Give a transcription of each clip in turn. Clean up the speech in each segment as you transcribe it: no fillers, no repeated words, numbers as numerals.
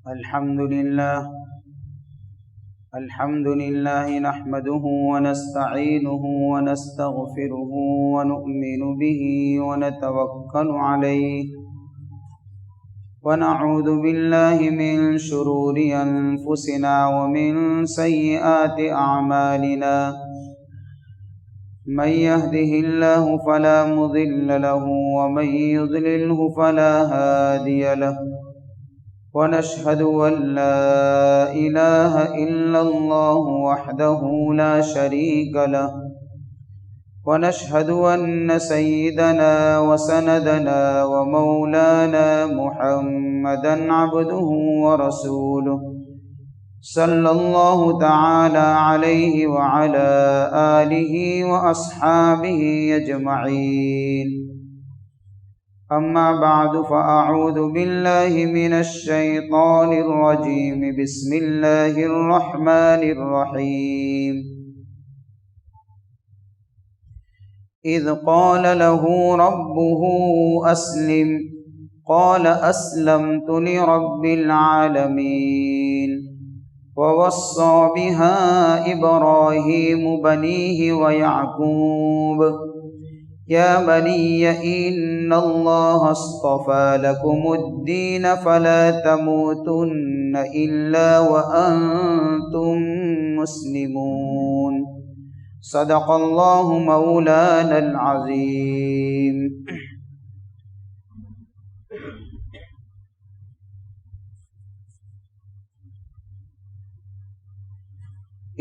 الحمد لله نحمده ونستعينه ونستغفره ونؤمن به ونتوكل عليه ونعوذ بالله من شرور أنفسنا ومن سيئات أعمالنا من يهده الله فلا مضل له ومن يضلله فلا هادي له ونشهد أن لا إله إلا الله وحده لا شريك له ونشهد أن سيدنا وسندنا ومولانا محمدا عبده ورسوله صلى الله تعالى عليه وعلى آله وأصحابه أجمعين أما بعد فأعوذ بالله من الشيطان الرجيم بسم الله الرحمن الرحيم إذ قال له ربه أسلم قال أسلمت لرب العالمين ووصى بها إبراهيم بنيه ويعقوب يا بني إن الله اصطفى لكم الدين فلا تموتن إلا وأنتم مسلمون صدق الله مولانا العظيم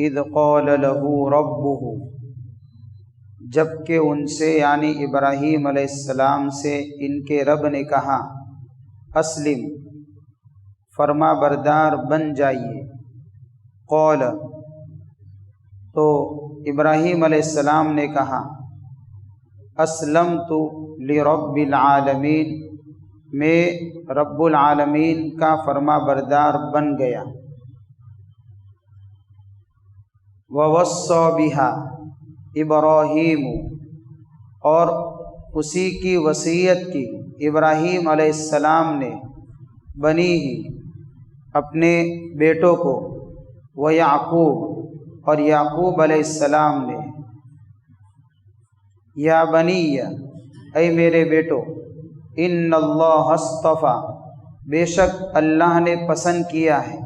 اذ قال له ربه، جبکہ ان سے یعنی ابراہیم علیہ السلام سے ان کے رب نے کہا اسلم، فرما بردار بن جائیے۔ قال، تو ابراہیم علیہ السلام نے کہا اسلمت لرب العالمین، میں رب العالمین کا فرما بردار بن گیا۔ ووصى بها ابراہیم، اور اسی کی وصیت کی ابراہیم علیہ السلام نے بنی ہی اپنے بیٹوں کو، و یعقوب، اور یعقوب علیہ السلام نے، یا بنی، اے میرے بیٹو، ان اللہ اصطفیٰ، بے شک اللہ نے پسند کیا ہے،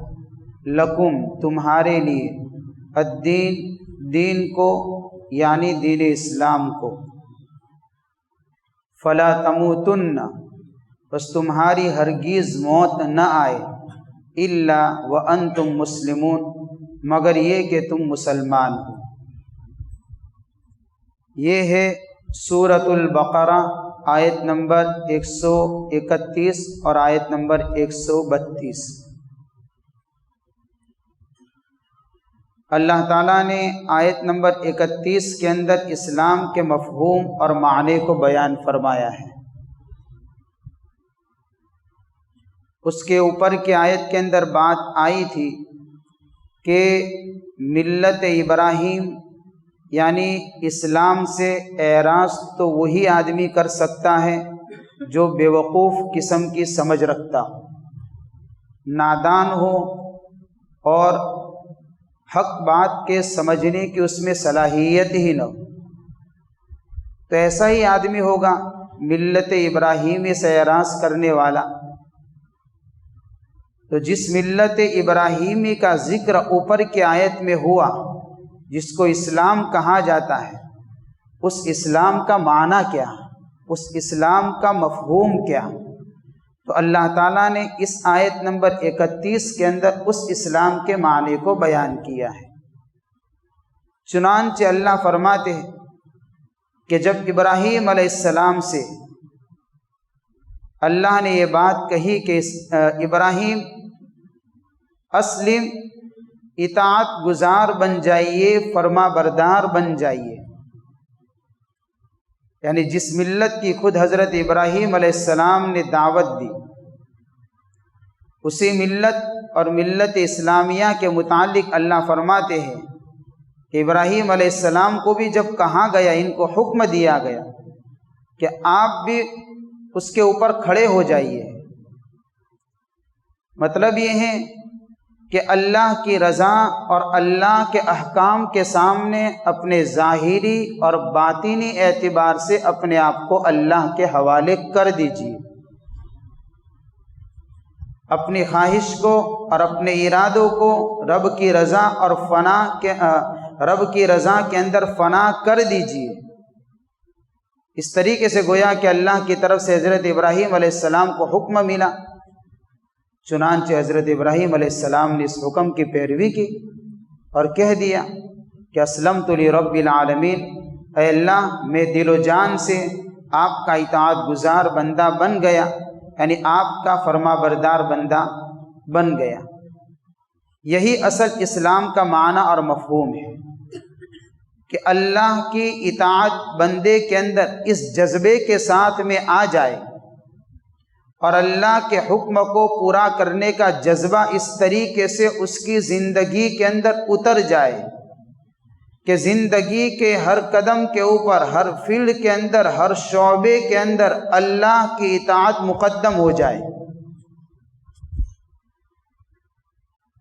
لکم، تمہارے لیے، الدین، دین کو یعنی دین اسلام کو، فلا تموتن، بس تمہاری ہرگز موت نہ آئے، الا وانتم مسلمون، مگر یہ کہ تم مسلمان ہو۔ یہ ہے سورۃ البقرہ، آیت نمبر 131 اور آیت نمبر 132۔ اللہ تعالیٰ نے آیت نمبر 31 کے اندر اسلام کے مفہوم اور معنی کو بیان فرمایا ہے۔ اس کے اوپر کی آیت کے اندر بات آئی تھی کہ ملت ابراہیم یعنی اسلام سے اعراض تو وہی آدمی کر سکتا ہے جو بیوقوف قسم کی سمجھ رکھتا ہو، نادان ہو اور حق بات کے سمجھنے کی اس میں صلاحیت ہی نہ ہو، تو ایسا ہی آدمی ہوگا ملت ابراہیمی سے اعراض کرنے والا۔ تو جس ملت ابراہیمی کا ذکر اوپر کی آیت میں ہوا، جس کو اسلام کہا جاتا ہے، اس اسلام کا معنی کیا، اس اسلام کا مفہوم کیا؟ تو اللہ تعالیٰ نے اس آیت نمبر 31 کے اندر اس اسلام کے معنی کو بیان کیا ہے۔ چنانچہ اللہ فرماتے ہیں کہ جب ابراہیم علیہ السلام سے اللہ نے یہ بات کہی کہ ابراہیم اسلم، اطاعت گزار بن جائیے، فرما بردار بن جائیے، یعنی جس ملت کی خود حضرت ابراہیم علیہ السلام نے دعوت دی، اسی ملت اور ملت اسلامیہ کے متعلق اللہ فرماتے ہیں کہ ابراہیم علیہ السلام کو بھی جب کہا گیا، ان کو حکم دیا گیا کہ آپ بھی اس کے اوپر کھڑے ہو جائیے، مطلب یہ ہے کہ اللہ کی رضا اور اللہ کے احکام کے سامنے اپنے ظاہری اور باطنی اعتبار سے اپنے آپ کو اللہ کے حوالے کر دیجیے. اپنی خواہش کو اور اپنے ارادوں کو رب کی رضا کے اندر فنا کر دیجیے. اس طریقے سے گویا کہ اللہ کی طرف سے حضرت ابراہیم علیہ السلام کو حکم ملا. چنانچہ حضرت ابراہیم علیہ السلام نے اس حکم کی پیروی کی اور کہہ دیا کہ اسلمت لرب العالمین، اے اللہ میں دل و جان سے آپ کا اطاعت گزار بندہ بن گیا، یعنی آپ کا فرما بردار بندہ بن گیا. یہی اصل اسلام کا معنی اور مفہوم ہے کہ اللہ کی اطاعت بندے کے اندر اس جذبے کے ساتھ میں آ جائے اور اللہ کے حکم کو پورا کرنے کا جذبہ اس طریقے سے اس کی زندگی کے اندر اتر جائے کہ زندگی کے ہر قدم کے اوپر، ہر فیلڈ کے اندر، ہر شعبے کے اندر اللہ کی اطاعت مقدم ہو جائے.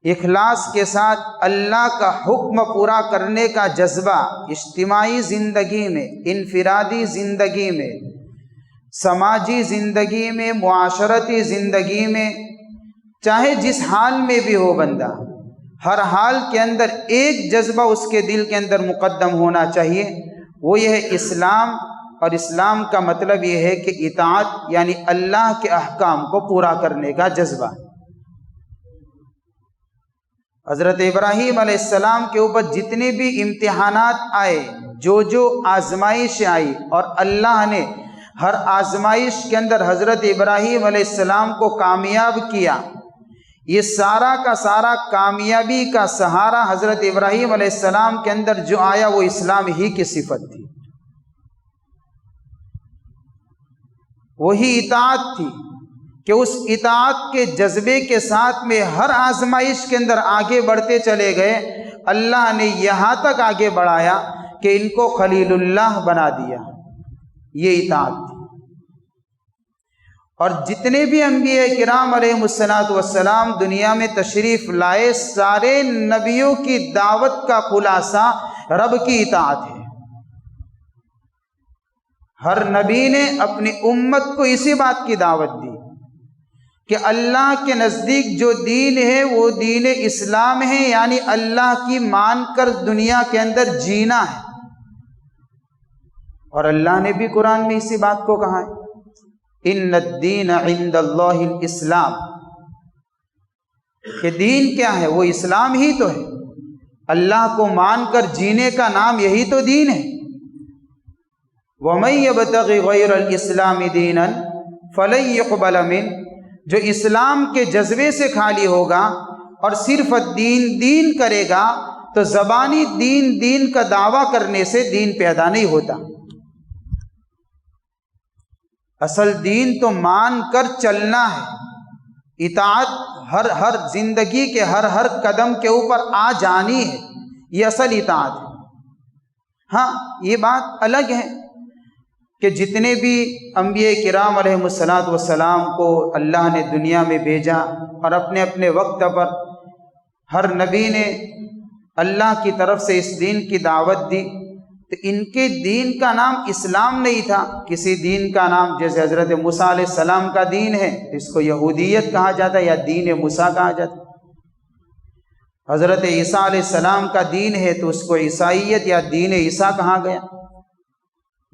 اخلاص کے ساتھ اللہ کا حکم پورا کرنے کا جذبہ اجتماعی زندگی میں، انفرادی زندگی میں، سماجی زندگی میں، معاشرتی زندگی میں، چاہے جس حال میں بھی ہو بندہ، ہر حال کے اندر ایک جذبہ اس کے دل کے اندر مقدم ہونا چاہیے. وہ یہ ہے اسلام، اور اسلام کا مطلب یہ ہے کہ اطاعت یعنی اللہ کے احکام کو پورا کرنے کا جذبہ. حضرت ابراہیم علیہ السلام کے اوپر جتنے بھی امتحانات آئے، جو آزمائش آئی، اور اللہ نے ہر آزمائش کے اندر حضرت ابراہیم علیہ السلام کو کامیاب کیا، یہ سارا کا سارا کامیابی کا سہارا حضرت ابراہیم علیہ السلام کے اندر جو آیا وہ اسلام ہی کی صفت تھی، وہی اطاعت تھی کہ اس اطاعت کے جذبے کے ساتھ میں ہر آزمائش کے اندر آگے بڑھتے چلے گئے. اللہ نے یہاں تک آگے بڑھایا کہ ان کو خلیل اللہ بنا دیا. یہ اطاعت تھی. اور جتنے بھی انبیاء کرام علیہم السلام دنیا میں تشریف لائے، سارے نبیوں کی دعوت کا خلاصہ رب کی اطاعت ہے. ہر نبی نے اپنی امت کو اسی بات کی دعوت دی کہ اللہ کے نزدیک جو دین ہے وہ دین اسلام ہے، یعنی اللہ کی مان کر دنیا کے اندر جینا ہے. اور اللہ نے بھی قرآن میں اسی بات کو کہا ہے، ان الدین عند اللہ الاسلام، کہ دین کیا ہے؟ وہ اسلام ہی تو ہے. اللہ کو مان کر جینے کا نام یہی تو دین ہے. وَمَن يَبْتَغِ غَيْرَ الْإِسْلَامِ دِينًا فَلَن يُقْبَلَ مِنْهُ، جو اسلام کے جذبے سے خالی ہوگا اور صرف دین کرے گا تو زبانی دین کا دعویٰ کرنے سے دین پیدا نہیں ہوتا. اصل دین تو مان کر چلنا ہے. اطاعت ہر زندگی کے ہر قدم کے اوپر آ جانی ہے، یہ اصل اطاعت ہے. ہاں یہ بات الگ ہے کہ جتنے بھی انبیاء کرام علیہم السلام کو اللہ نے دنیا میں بھیجا اور اپنے اپنے وقت پر ہر نبی نے اللہ کی طرف سے اس دین کی دعوت دی، تو ان کے دین کا نام اسلام نہیں تھا. کسی دین کا نام، جیسے حضرت موسیٰ علیہ السلام کا دین ہے اس کو یہودیت کہا جاتا ہے یا دین موسیٰ کہا جاتا ہے. حضرت عیسیٰ علیہ السلام کا دین ہے تو اس کو عیسائیت یا دین عیسیٰ کہا گیا،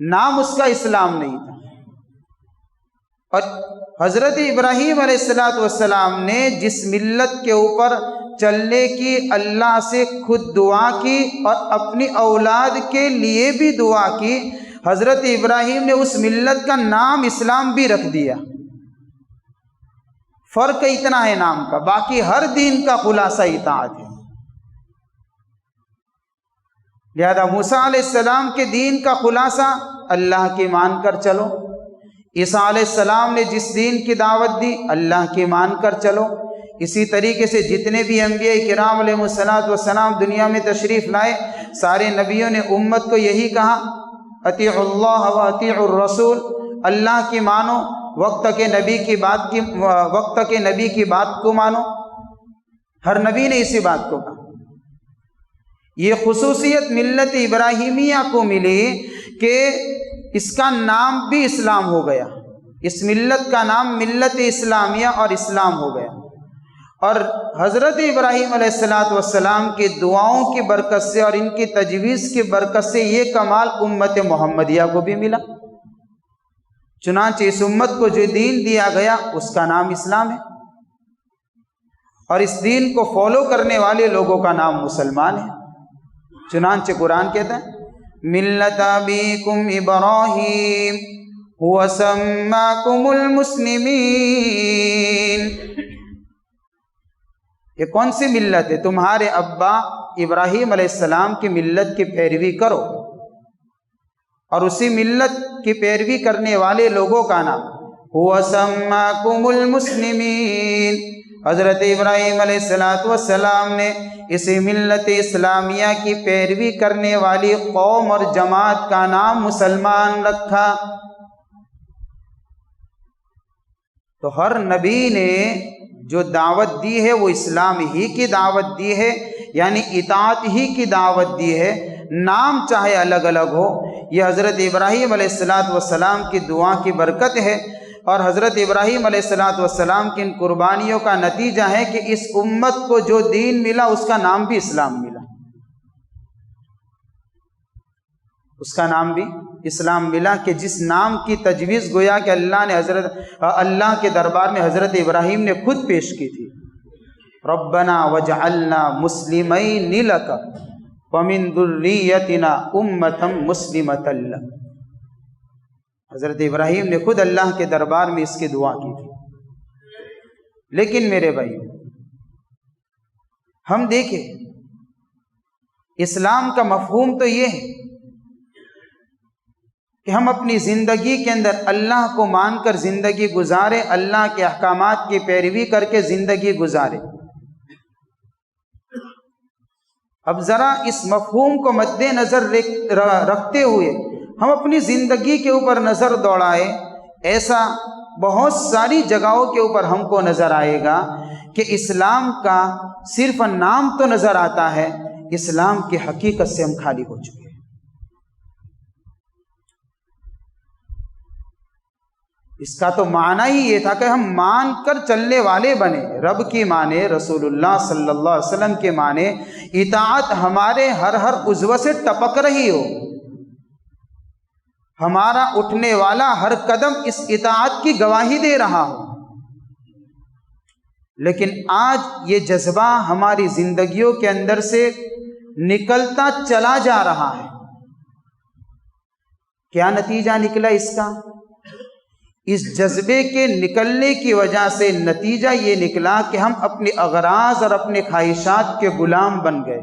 نام اس کا اسلام نہیں تھا. اور حضرت ابراہیم علیہ السلام نے جس ملت کے اوپر چلنے کی اللہ سے خود دعا کی اور اپنی اولاد کے لیے بھی دعا کی، حضرت ابراہیم نے اس ملت کا نام اسلام بھی رکھ دیا. فرق اتنا ہے نام کا، باقی ہر دین کا خلاصہ اطاعت ہے. لہذا موسیٰ علیہ السلام کے دین کا خلاصہ اللہ کی مان کر چلو. عیسیٰ علیہ السلام نے جس دین کی دعوت دی اللہ کی مان کر چلو. اسی طریقے سے جتنے بھی انبیاء کرام علیہ السلام دنیا میں تشریف لائے، سارے نبیوں نے امت کو یہی کہا، اطیعوا اللہ و اطیعوا الرسول، اللہ کی مانو وقت کے نبی کی بات کو مانو. ہر نبی نے اسی بات کو کہا. یہ خصوصیت ملت ابراہیمیہ کو ملی کہ اس کا نام بھی اسلام ہو گیا. اس ملت کا نام ملت اسلامیہ اور اسلام ہو گیا. اور حضرت ابراہیم علیہ السلام کی دعاؤں کی برکت سے اور ان کی تجویز کی برکت سے یہ کمال امت محمدیہ کو بھی ملا. چنانچہ اس امت کو جو دین دیا گیا اس کا نام اسلام ہے، اور اس دین کو فالو کرنے والے لوگوں کا نام مسلمان ہے. چنانچہ قرآن کہتا ہے ملت ابیکم ابراہیم هو سماکم المسلمین. یہ کون سی ملت ہے؟ تمہارے ابا ابراہیم علیہ السلام کی ملت کی پیروی کرو، اور اسی ملت کی پیروی کرنے والے لوگوں کا نام هو سماکم المسلمین. حضرت ابراہیم علیہ السلام نے اسی ملت اسلامیہ کی پیروی کرنے والی قوم اور جماعت کا نام مسلمان رکھا. تو ہر نبی نے جو دعوت دی ہے وہ اسلام ہی کی دعوت دی ہے، یعنی اطاعت ہی کی دعوت دی ہے. نام چاہے الگ الگ ہو، یہ حضرت ابراہیم علیہ السلام کی دعا کی برکت ہے، اور حضرت ابراہیم علیہ السلام کی ان قربانیوں کا نتیجہ ہے کہ اس امت کو جو دین ملا اس کا نام بھی اسلام ملا. اس کا نام بھی اسلام ملا کہ جس نام کی تجویز گویا کہ اللہ کے دربار میں حضرت ابراہیم نے خود پیش کی تھی. ربنا وجعلنا مسلمین لک ومن ذریتنا امۃ مسلمۃ لک. حضرت ابراہیم نے خود اللہ کے دربار میں اس کی دعا کی تھی. لیکن میرے بھائی، ہم دیکھیں اسلام کا مفہوم تو یہ ہے کہ ہم اپنی زندگی کے اندر اللہ کو مان کر زندگی گزاریں، اللہ کے احکامات کی پیروی کر کے زندگی گزاریں. اب ذرا اس مفہوم کو مد نظر رکھتے ہوئے ہم اپنی زندگی کے اوپر نظر دوڑائیں. ایسا بہت ساری جگہوں کے اوپر ہم کو نظر آئے گا کہ اسلام کا صرف نام تو نظر آتا ہے، اسلام کی حقیقت سے ہم خالی ہو چکے ہیں. اس کا تو معنی ہی یہ تھا کہ ہم مان کر چلنے والے بنے، رب کی مانے، رسول اللہ صلی اللہ علیہ وسلم کے مانے، اطاعت ہمارے ہر عضو سے ٹپک رہی ہو، ہمارا اٹھنے والا ہر قدم اس اطاعت کی گواہی دے رہا ہو. لیکن آج یہ جذبہ ہماری زندگیوں کے اندر سے نکلتا چلا جا رہا ہے. کیا نتیجہ نکلا اس کا؟ اس جذبے کے نکلنے کی وجہ سے نتیجہ یہ نکلا کہ ہم اپنے اغراض اور اپنے خواہشات کے غلام بن گئے.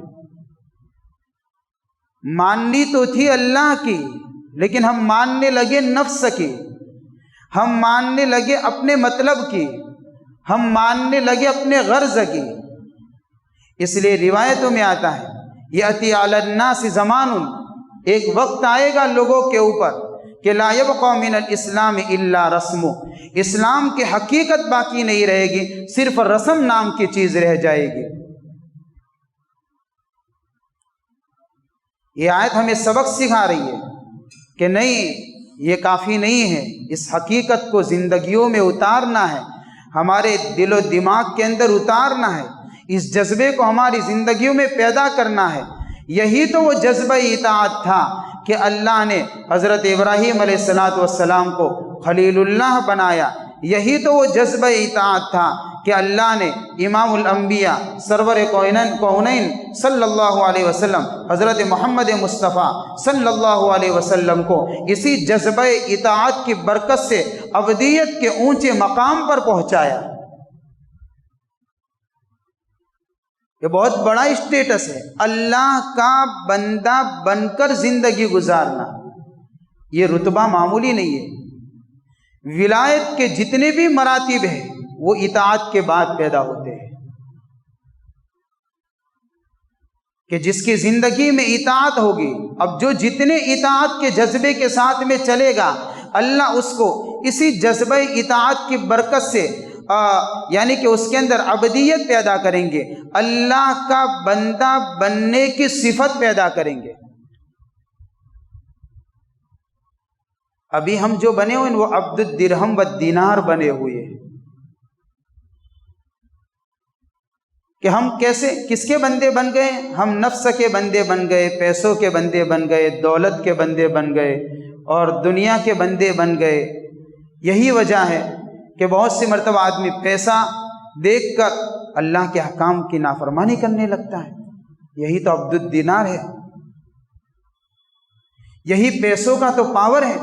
ماننی تو تھی اللہ کی، لیکن ہم ماننے لگے نفس کی، ہم ماننے لگے اپنے مطلب کی، ہم ماننے لگے اپنے غرض کی. اس لیے روایتوں میں آتا ہے یأتی علی الناس زمان، ایک وقت آئے گا لوگوں کے اوپر کہ لا یبقى من الاسلام الا رسم، اسلام کی حقیقت باقی نہیں رہے گی، صرف رسم نام کی چیز رہ جائے گی. یہ آیت ہمیں سبق سکھا رہی ہے کہ نہیں، یہ کافی نہیں ہے، اس حقیقت کو زندگیوں میں اتارنا ہے، ہمارے دل و دماغ کے اندر اتارنا ہے، اس جذبے کو ہماری زندگیوں میں پیدا کرنا ہے. یہی تو وہ جذبہ اطاعت تھا کہ اللہ نے حضرت ابراہیم علیہ السلام کو خلیل اللہ بنایا. یہی تو وہ جذبہ اطاعت تھا کہ اللہ نے امام الانبیاء سرور کونین صلی اللہ علیہ وسلم حضرت محمد مصطفیٰ صلی اللہ علیہ وسلم کو اسی جذبہ اطاعت کی برکت سے ابدیت کے اونچے مقام پر پہنچایا. یہ بہت بڑا اسٹیٹس ہے، اللہ کا بندہ بن کر زندگی گزارنا. یہ رتبہ معمولی نہیں ہے. ولایت کے جتنے بھی مراتب ہیں وہ اطاعت کے بعد پیدا ہوتے ہیں. کہ جس کی زندگی میں اطاعت ہوگی، اب جو جتنے اطاعت کے جذبے کے ساتھ میں چلے گا، اللہ اس کو اسی جذبہ اطاعت کی برکت سے یعنی کہ اس کے اندر عبدیت پیدا کریں گے، اللہ کا بندہ بننے کی صفت پیدا کریں گے۔ ابھی ہم جو بنے ہوئے ہیں وہ عبد الدرہم والدینار بنے ہوئے ہیں کہ ہم کیسے کس کے بندے بن گئے؟ ہم نفس کے بندے بن گئے، پیسوں کے بندے بن گئے، دولت کے بندے بن گئے اور دنیا کے بندے بن گئے۔ یہی وجہ ہے کہ بہت سی مرتبہ آدمی پیسہ دیکھ کر اللہ کے احکام کی نافرمانی کرنے لگتا ہے۔ یہی تو عبد الدینار ہے، یہی پیسوں کا تو پاور ہے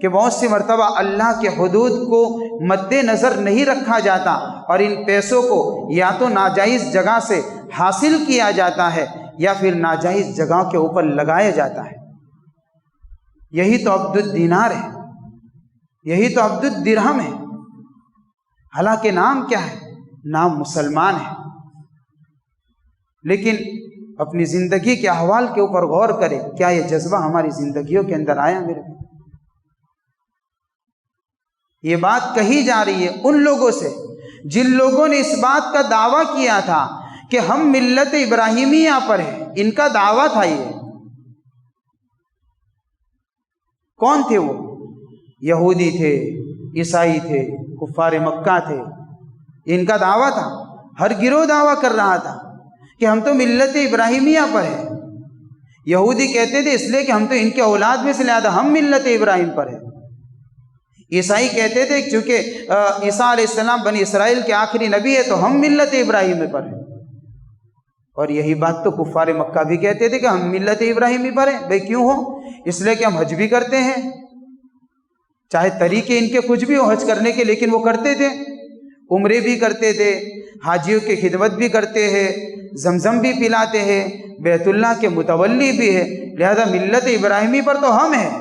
کہ بہت سی مرتبہ اللہ کے حدود کو مد نظر نہیں رکھا جاتا اور ان پیسوں کو یا تو ناجائز جگہ سے حاصل کیا جاتا ہے یا پھر ناجائز جگہ کے اوپر لگایا جاتا ہے۔ یہی تو عبد الدینار ہے، یہی تو عبد الدرہم ہے۔ حالانکہ نام کیا ہے؟ نام مسلمان ہے، لیکن اپنی زندگی کے احوال کے اوپر غور کرے، کیا یہ جذبہ ہماری زندگیوں کے اندر آیا میرے؟ یہ بات کہی جا رہی ہے ان لوگوں سے جن لوگوں نے اس بات کا دعویٰ کیا تھا کہ ہم ملت ابراہیمیہ پر ہیں۔ ان کا دعویٰ تھا یہ۔ کون تھے وہ؟ یہودی تھے، عیسائی تھے، کفار مکہ تھے۔ ان کا دعویٰ تھا، ہر گروہ دعویٰ کر رہا تھا کہ ہم تو ملت ابراہیمیہ پر ہیں۔ یہودی کہتے تھے اس لیے کہ ہم تو ان کے اولاد میں سے لہذا ہم ملت ابراہیم پر ہیں۔ عیسائی کہتے تھے چونکہ عیسیٰ علیہ السلام بنی اسرائیل کے آخری نبی ہے تو ہم ملت ابراہیم پر ہیں۔ اور یہی بات تو کفار مکہ بھی کہتے تھے کہ ہم ملت ابراہیمی پر ہیں۔ بھئی کیوں ہو؟ اس لیے کہ ہم حج بھی کرتے ہیں، چاہے طریقے ان کے کچھ بھی ہو حج کرنے کے، لیکن وہ کرتے تھے، عمرے بھی کرتے تھے، حاجیوں کی خدمت بھی کرتے ہیں، زمزم بھی پلاتے ہیں، بیت اللہ کے متولی بھی ہے، لہذا ملت ابراہیمی پر تو ہم ہیں۔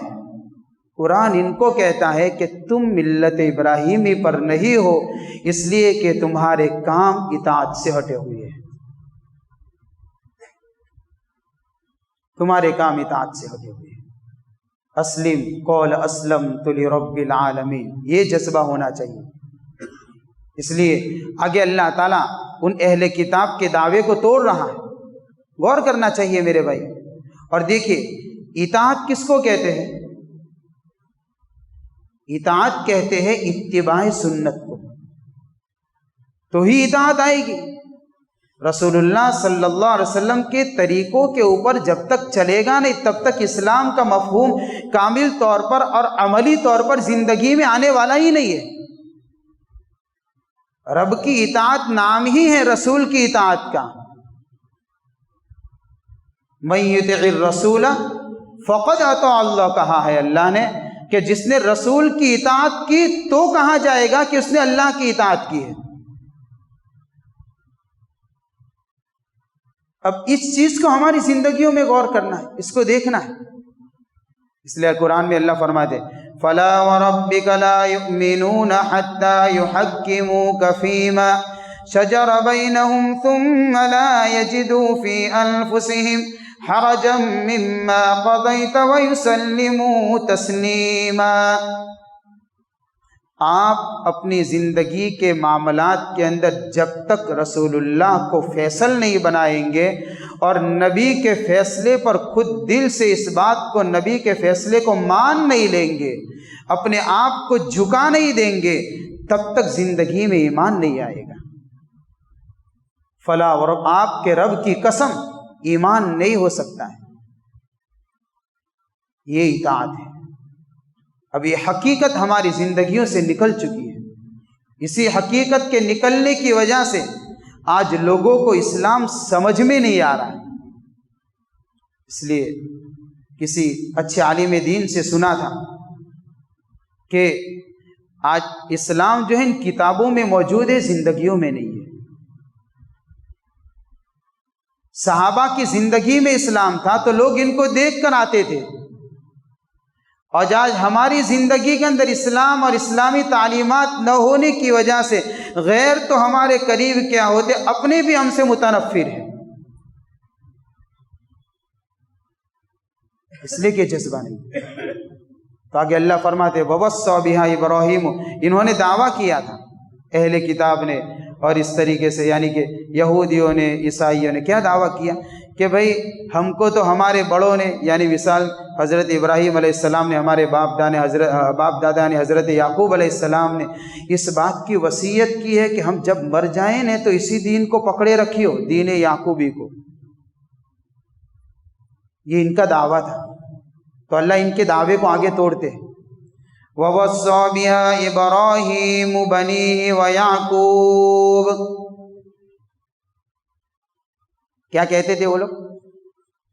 قرآن ان کو کہتا ہے کہ تم ملت ابراہیمی پر نہیں ہو، اس لیے کہ تمہارے کام اطاعت سے ہٹے ہوئے ہیں، تمہارے کام اطاعت سے ہٹے ہوئے ہیں۔ اسلم قول اسلمت لرب العالمین، یہ جذبہ ہونا چاہیے۔ اس لیے آگے اللہ تعالیٰ ان اہل کتاب کے دعوے کو توڑ رہا ہے، غور کرنا چاہیے میرے بھائی۔ اور دیکھیے اطاعت کس کو کہتے ہیں؟ اطاعت کہتے ہیں اتباع سنت کو، تو ہی اطاعت آئے گی۔ رسول اللہ صلی اللہ علیہ وسلم کے طریقوں کے اوپر جب تک چلے گا نہیں تب تک اسلام کا مفہوم کامل طور پر اور عملی طور پر زندگی میں آنے والا ہی نہیں ہے۔ رب کی اطاعت نام ہی ہے رسول کی اطاعت کا۔ من یطع الرسول فقد اطاع اللہ، کہا ہے اللہ نے کہ جس نے رسول کی اطاعت کی تو کہا جائے گا کہ اس نے اللہ کی اطاعت کی ہے۔ اب اس چیز کو ہماری زندگیوں میں غور کرنا ہے، اس کو دیکھنا ہے۔ اس لیے قرآن میں اللہ فرماتے فَلَا وَرَبِّكَ لَا يُؤْمِنُونَ حَتَّى يُحَكِّمُوكَ فِي مَا شَجَرَ بَيْنَهُمْ ثُمَّ لَا يَجِدُوا فِي أَنفُسِهِمْ حَرَجًا مِّمَّا قَضَيْتَ وَيُسَلِّمُوا تَسْلِيمًا۔ آپ اپنی زندگی کے معاملات کے اندر جب تک رسول اللہ کو فیصل نہیں بنائیں گے اور نبی کے فیصلے پر خود دل سے اس بات کو، نبی کے فیصلے کو مان نہیں لیں گے، اپنے آپ کو جھکا نہیں دیں گے، تب تک زندگی میں ایمان نہیں آئے گا۔ فلا ورب، آپ کے رب کی قسم ایمان نہیں ہو سکتا ہے۔ یہ اطاعت ہے۔ اب یہ حقیقت ہماری زندگیوں سے نکل چکی ہے۔ اسی حقیقت کے نکلنے کی وجہ سے آج لوگوں کو اسلام سمجھ میں نہیں آ رہا ہے۔ اس لیے کسی اچھے عالم دین سے سنا تھا کہ آج اسلام جو ہے ان کتابوں میں موجود ہے، زندگیوں میں نہیں ہے۔ صحابہ کی زندگی میں اسلام تھا تو لوگ ان کو دیکھ کر آتے تھے، اور آج ہماری زندگی کے اندر اسلام اور اسلامی تعلیمات نہ ہونے کی وجہ سے غیر تو ہمارے قریب کیا ہوتے، اپنے بھی ہم سے متنفر ہیں، اس لیے کہ جذبہ نہیں۔ تو آگے اللہ فرماتے وَوَصَّى بِهَا إِبْرَاهِيمُ، انہوں نے دعویٰ کیا تھا اہل کتاب نے، اور اس طریقے سے یعنی کہ یہودیوں نے، عیسائیوں نے کیا دعویٰ کیا کہ بھئی ہم کو تو ہمارے بڑوں نے، یعنی مثال حضرت ابراہیم علیہ السلام نے، ہمارے باپ دادا نے حضرت یعقوب علیہ السلام نے اس بات کی وصیت کی ہے کہ ہم جب مر جائیں نا تو اسی دین کو پکڑے رکھیو، دین یعقوبی کو۔ یہ ان کا دعویٰ تھا، تو اللہ ان کے دعوے کو آگے توڑتے ہیں۔ وَوَصَّى بِهَا إِبْرَاهِيمُ بَنِيهِ وَيَعْقُوبُ، کیا کہتے تھے وہ لوگ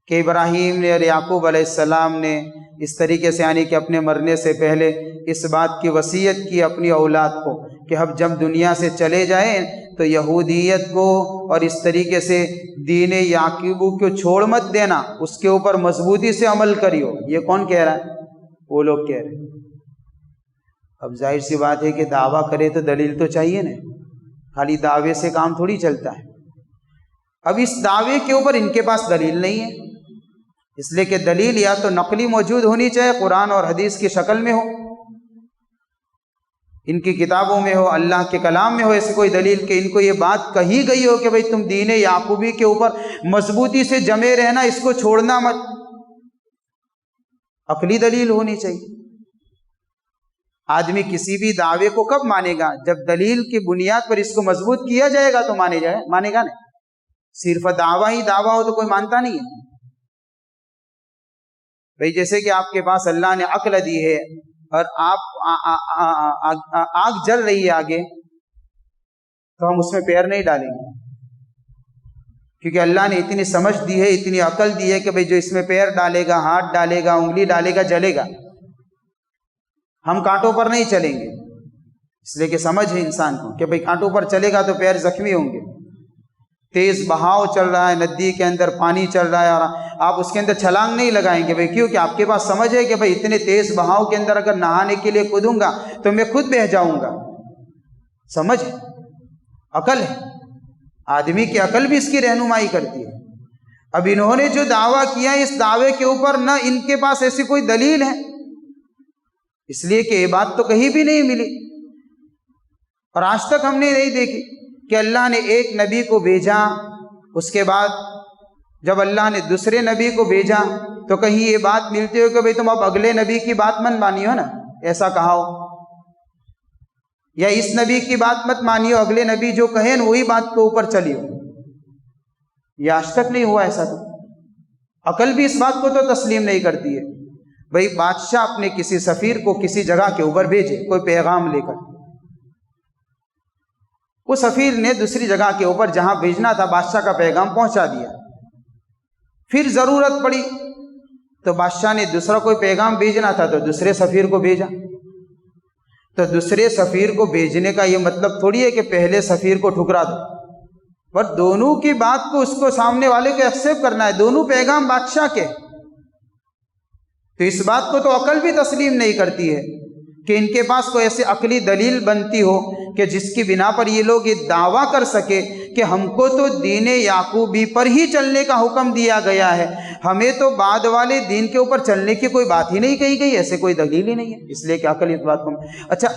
کہ ابراہیم نے اور یعقوب علیہ السلام نے اس طریقے سے یعنی کہ اپنے مرنے سے پہلے اس بات کی وصیت کی اپنی اولاد کو کہ اب جب دنیا سے چلے جائیں تو یہودیت کو اور اس طریقے سے دین یعقوب کو چھوڑ مت دینا، اس کے اوپر مضبوطی سے عمل کریو۔ یہ کون کہہ رہا ہے؟ وہ لوگ کہہ رہے ہیں۔ اب ظاہر سی بات ہے کہ دعویٰ کرے تو دلیل تو چاہیے نا، خالی دعوے سے کام تھوڑی چلتا ہے۔ اب اس دعوے کے اوپر ان کے پاس دلیل نہیں ہے، اس لیے کہ دلیل یا تو نقلی موجود ہونی چاہیے، قرآن اور حدیث کی شکل میں ہو، ان کی کتابوں میں ہو، اللہ کے کلام میں ہو ایسی کوئی دلیل کہ ان کو یہ بات کہی گئی ہو کہ بھئی تم دین یعقوبی کے اوپر مضبوطی سے جمے رہنا، اس کو چھوڑنا مت۔ عقلی دلیل ہونی چاہیے۔ آدمی کسی بھی دعوے کو کب مانے گا؟ جب دلیل کی بنیاد پر اس کو مضبوط کیا جائے گا تو مانے گا نہیں۔ صرف دعویٰ ہی دعویٰ ہو تو کوئی مانتا نہیں ہے۔ بھئی جیسے کہ آپ کے پاس اللہ نے عقل دی ہے اور آپ آگ جل رہی ہے آگے، تو ہم اس میں پیر نہیں ڈالیں گے، کیونکہ اللہ نے اتنی سمجھ دی ہے، اتنی عقل دی ہے کہ بھئی جو اس میں پیر ڈالے گا، ہاتھ ڈالے گا، انگلی ڈالے گا، جلے گا۔ ہم کانٹوں پر نہیں چلیں گے، اس لیے کہ سمجھ ہے انسان کو کہ بھئی کانٹوں پر چلے گا تو پیر زخمی ہوں گے۔ تیز بہاؤ چل رہا ہے، ندی کے اندر پانی چل رہا ہے اور آپ اس کے اندر چھلانگ نہیں لگائیں گے بھئی، کیوں کہ آپ کے پاس سمجھ ہے کہ بھئی اتنے تیز بہاؤ کے اندر اگر نہانے کے لیے کودوں گا تو میں خود بہہ جاؤں گا۔ سمجھ ہے، عقل ہے، آدمی کی عقل بھی اس کی رہنمائی کرتی ہے۔ اب انہوں نے جو دعویٰ کیا اس دعوے کے اوپر نہ ان کے پاس ایسی کوئی دلیل ہے، اس لیے کہ یہ بات تو کہیں بھی نہیں ملی اور آج تک ہم نے نہیں دیکھی کہ اللہ نے ایک نبی کو بھیجا، اس کے بعد جب اللہ نے دوسرے نبی کو بھیجا تو کہیں یہ بات ملتی ہو کہ بھئی تم اب اگلے نبی کی بات مت مانیو نا، ایسا کہا ہو، یا اس نبی کی بات مت مانیو، اگلے نبی جو کہیں وہی بات کے اوپر چلیو۔ یہ آج تک نہیں ہوا ایسا۔ تو عقل بھی اس بات کو تو تسلیم نہیں کرتی ہے۔ بھئی بادشاہ اپنے کسی سفیر کو کسی جگہ کے اوپر بھیجے کوئی پیغام لے کر، وہ سفیر نے دوسری جگہ کے اوپر جہاں بھیجنا تھا بادشاہ کا پیغام پہنچا دیا، پھر ضرورت پڑی تو بادشاہ نے دوسرا کوئی پیغام بھیجنا تھا تو دوسرے سفیر کو بھیجا۔ تو دوسرے سفیر کو بھیجنے کا یہ مطلب تھوڑی ہے کہ پہلے سفیر کو ٹھکرا دو، پر دونوں کی بات کو اس کو سامنے والے کو ایکسیپٹ کرنا ہے، دونوں پیغام بادشاہ کے۔ تو اس بات کو تو عقل بھی تسلیم نہیں کرتی ہے کہ ان کے پاس کوئی ایسی عقلی دلیل بنتی ہو کہ جس کی بنا پر یہ لوگ یہ دعویٰ کر سکے کہ ہم کو تو دین یعقوبی پر ہی چلنے کا حکم دیا گیا ہے، ہمیں تو بعد والے دین کے اوپر چلنے کی کوئی بات ہی نہیں کہی گئی، ایسے کوئی دلیل ہی نہیں ہے۔ اس لیے کہ عقل اس بات کو اچھا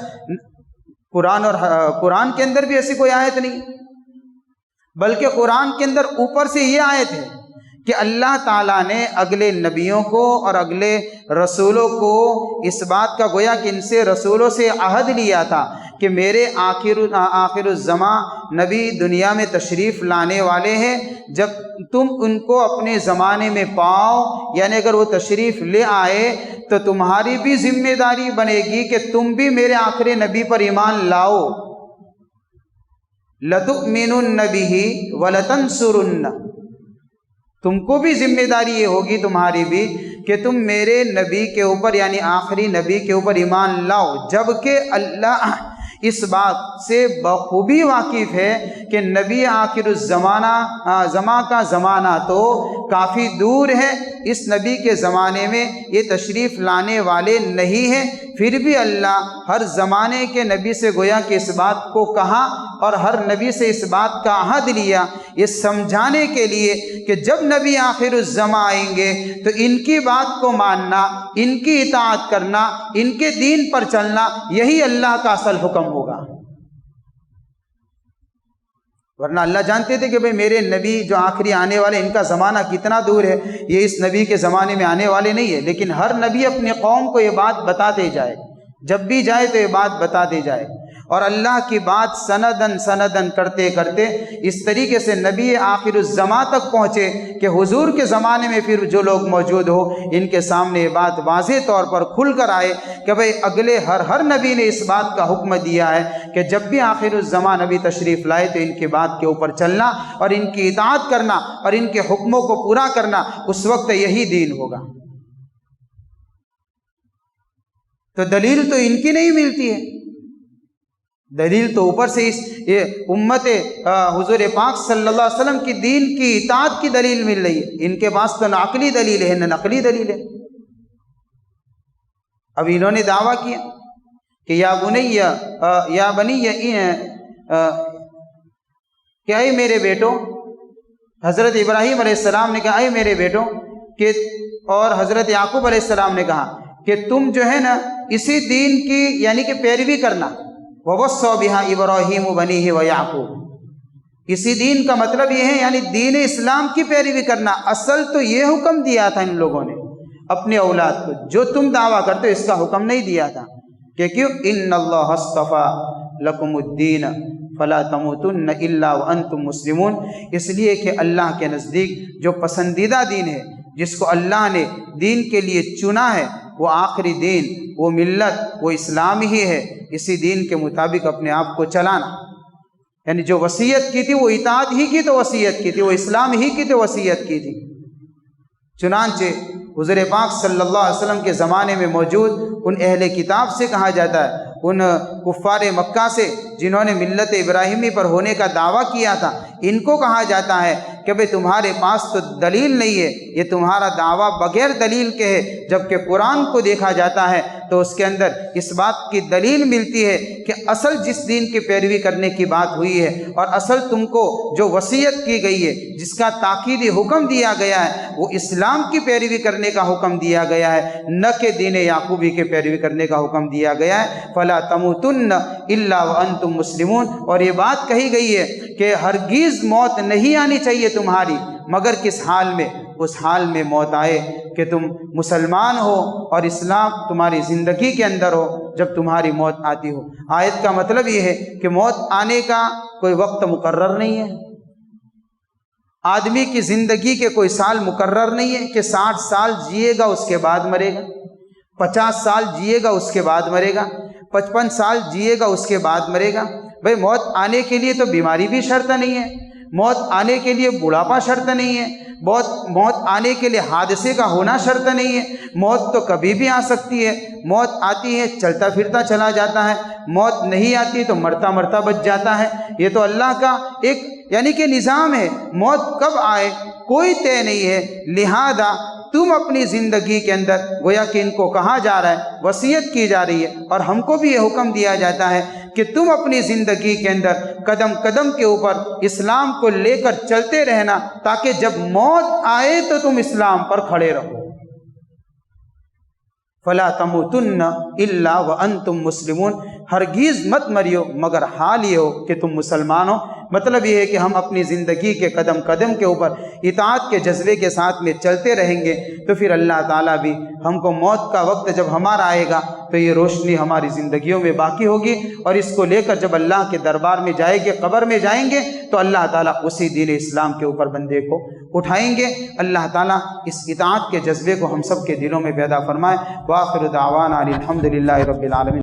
قرآن کے اندر بھی ایسی کوئی آیت نہیں، بلکہ قرآن کے اندر اوپر سے یہ آیت ہے کہ اللہ تعالیٰ نے اگلے نبیوں کو اور اگلے رسولوں کو اس بات کا گویا کہ ان سے رسولوں سے عہد لیا تھا کہ میرے آخر الزمان نبی دنیا میں تشریف لانے والے ہیں، جب تم ان کو اپنے زمانے میں پاؤ، یعنی اگر وہ تشریف لے آئے تو تمہاری بھی ذمہ داری بنے گی کہ تم بھی میرے آخر نبی پر ایمان لاؤ۔ لَتُؤْمِنُنَّ بِهِ وَلَتَنْصُرُنَّ، تم کو بھی ذمہ داری یہ ہوگی تمہاری بھی کہ تم میرے نبی کے اوپر یعنی آخری نبی کے اوپر ایمان لاؤ، جبکہ اللہ اس بات سے بخوبی واقف ہے کہ نبی آخر الزمانہ کا زمانہ تو کافی دور ہے، اس نبی کے زمانے میں یہ تشریف لانے والے نہیں ہیں، پھر بھی اللہ ہر زمانے کے نبی سے گویا کہ اس بات کو کہا اور ہر نبی سے اس بات کا عہد لیا، یہ سمجھانے کے لیے کہ جب نبی آخر الزماں آئیں گے تو ان کی بات کو ماننا، ان کی اطاعت کرنا، ان کے دین پر چلنا، یہی اللہ کا اصل حکم ہوگا۔ ورنہ اللہ جانتے تھے کہ بھئی میرے نبی جو آخری آنے والے ان کا زمانہ کتنا دور ہے، یہ اس نبی کے زمانے میں آنے والے نہیں ہے، لیکن ہر نبی اپنی قوم کو یہ بات بتاتے جائے، جب بھی جائے تو یہ بات بتاتے جائے، اور اللہ کی بات سندن کرتے کرتے اس طریقے سے نبی آخر الزماں تک پہنچے کہ حضور کے زمانے میں پھر جو لوگ موجود ہو ان کے سامنے یہ بات واضح طور پر کھل کر آئے کہ بھئی اگلے ہر نبی نے اس بات کا حکم دیا ہے کہ جب بھی آخر الزماں نبی تشریف لائے تو ان کی بات کے اوپر چلنا اور ان کی اطاعت کرنا اور ان کے حکموں کو پورا کرنا، اس وقت یہی دین ہوگا۔ تو دلیل تو ان کی نہیں ملتی ہے، دلیل تو اوپر سے یہ امت حضور پاک صلی اللہ علیہ وسلم کی دین کی اطاعت کی دلیل مل رہی ہے، ان کے پاس تو نہ عقلی دلیل ہے نہ نقلی دلیل ہے۔ اب انہوں نے دعویٰ کیا کہ یا بنی کہ اے میرے بیٹو، حضرت ابراہیم علیہ السلام نے کہا اے میرے بیٹو، کہ اور حضرت یعقوب علیہ السلام نے کہا کہ تم جو ہے نا اسی دین کی یعنی کہ پیروی کرنا، وَوَصَّى بِهَا إِبْرَاهِيمُ بَنِيهِ وَيَعْقُوبُ، اسی دین کا مطلب یہ ہے یعنی دین اسلام کی پیروی کرنا۔ اصل تو یہ حکم دیا تھا ان لوگوں نے اپنے اولاد کو، جو تم دعویٰ کرتے ہو اس کا حکم نہیں دیا تھا کہ کیوں إِنَّ اللَّهَ اصْطَفَى لَكُمُ الدِّينَ فَلَا تَمُوتُنَّ إِلَّا وَأَنْتُمْ مُسْلِمُونَ، اس لیے کہ اللہ کے نزدیک جو پسندیدہ دین ہے، جس کو اللہ نے دین کے لیے چنا ہے، وہ آخری دین، وہ ملت، وہ اسلام ہی ہے۔ اسی دین کے مطابق اپنے آپ کو چلانا، یعنی جو وصیت کی تھی وہ اطاعت ہی کی تو وصیت کی تھی، وہ اسلام ہی کی تو وصیت کی تھی۔ چنانچہ حضور پاک صلی اللہ علیہ وسلم کے زمانے میں موجود ان اہل کتاب سے کہا جاتا ہے، ان کفار مکہ سے جنہوں نے ملت ابراہیمی پر ہونے کا دعویٰ کیا تھا، ان کو کہا جاتا ہے کہ بھئی تمہارے پاس تو دلیل نہیں ہے، یہ تمہارا دعویٰ بغیر دلیل کے ہے، جبکہ قرآن کو دیکھا جاتا ہے تو اس کے اندر اس بات کی دلیل ملتی ہے کہ اصل جس دین کی پیروی کرنے کی بات ہوئی ہے اور اصل تم کو جو وصیت کی گئی ہے، جس کا تاکیدی حکم دیا گیا ہے، وہ اسلام کی پیروی کرنے کا حکم دیا گیا ہے، نہ کہ دین یعقوبی کے پیروی کرنے کا حکم دیا گیا ہے۔ فَلَا تَمُوتُنَّ إِلَّا وَأَنْتُمْ مُسْلِمُونَ، اور یہ بات کہی گئی ہے کہ ہرگز موت نہیں آنی چاہیے تمہاری، مگر کس حال میں؟ اس حال میں موت آئے کہ تم مسلمان ہو اور اسلام تمہاری زندگی کے اندر ہو، جب تمہاری موت آتی ہو۔ آیت کا مطلب یہ ہے کہ موت آنے کا کوئی وقت مقرر نہیں ہے، آدمی کی زندگی کے کوئی سال مقرر نہیں ہے کہ 60 سال جیے گا اس کے بعد مرے گا، 50 سال جیے گا اس کے بعد مرے گا، 55 سال جیے گا اس کے بعد مرے گا۔ بھئی موت آنے کے لیے تو بیماری بھی شرط نہیں ہے، موت آنے کے لیے بڑھاپا شرط نہیں ہے، موت آنے کے لیے حادثے کا ہونا شرط نہیں ہے، موت تو کبھی بھی آ سکتی ہے۔ موت آتی ہے چلتا پھرتا چلا جاتا ہے، موت نہیں آتی تو مرتا مرتا بچ جاتا ہے۔ یہ تو اللہ کا ایک یعنی کہ نظام ہے، موت کب آئے کوئی طے نہیں ہے۔ لہذا تم اپنی زندگی کے اندر گویا کہ ان کو کہا جا رہا ہے، وصیت کی جا رہی ہے، اور ہم کو بھی یہ حکم دیا جاتا ہے کہ تم اپنی زندگی کے اندر قدم قدم کے اوپر اسلام کو لے کر چلتے رہنا، تاکہ جب موت آئے تو تم اسلام پر کھڑے رہو۔ فَلَا تَمُوتُنَّ إِلَّا وَأَنْتُمْ مُسْلِمُونَ، ہرگز مت مریو مگر حال یہ ہو کہ تم مسلمان ہو۔ مطلب یہ ہے کہ ہم اپنی زندگی کے قدم قدم کے اوپر اطاعت کے جذبے کے ساتھ میں چلتے رہیں گے تو پھر اللہ تعالیٰ بھی ہم کو موت کا وقت جب ہمارا آئے گا تو یہ روشنی ہماری زندگیوں میں باقی ہوگی، اور اس کو لے کر جب اللہ کے دربار میں جائیں گے، قبر میں جائیں گے تو اللہ تعالیٰ اسی دین اسلام کے اوپر بندے کو اٹھائیں گے۔ اللہ تعالیٰ اس اطاعت کے جذبے کو ہم سب کے دلوں میں پیدا فرمائے۔ وآخر دعوانا الحمد للہ رب العالمین۔